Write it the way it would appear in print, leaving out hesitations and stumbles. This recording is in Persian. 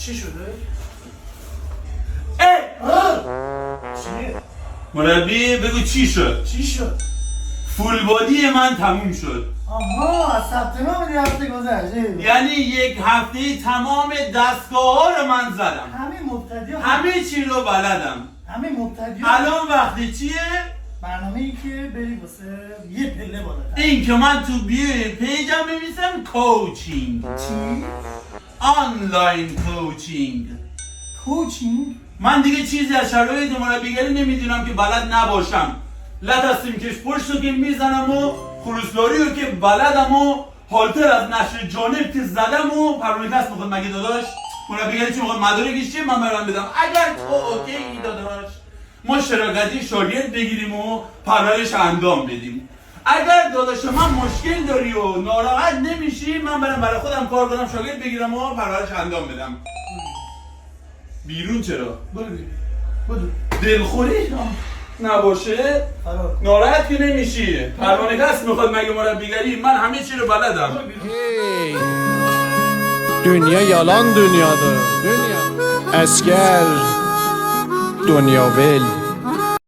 چی شده؟ چیه؟ مربی بگو چی شد؟ چی شد؟ فول بادی من تموم شد. آها ثبت نام دی هفته گذشت. یعنی یک هفته تمام دستگاه ها رو من زدم. همه مبتدی ها همه چی رو بلدم. همه مبتدی ها الان وقتی چیه؟ برنامه ای که بری واسه یه پله بالاتر. این که من تو پیجم می‌نویسم کوچینگ. چی؟ آنلاین کوچینگ. کوچینگ؟ من دیگه چیزی از شرایط مربیگری نمیدونم که بلد نباشم. لطستیم کش پشت رو که میزنم و خروسلاری رو که بلدم و حالتر از نشر جانب که زدم و پرونی کس میخواد مگه داداش؟ مربیگری چی میخواد مدارکش چیه من برام بدم؟ اگر تو اوکی داداش ما شراکتی شاگرد بگیریم و پرورش انجام بدیم. اگر داداش من مشکل داری و ناراحت نمیشی من برم برای خودم کار کنم شاگرد بگیرم و پرورش انجام بدم. بیرون چرا؟ بدو دلخوری نباشه ناراحت که نمیشی. پروانه کس میخواد مگه مربیگری من همه چی رو بلدم. Dünya yalan dünyadır. Dünya. Asker. Dünya vel.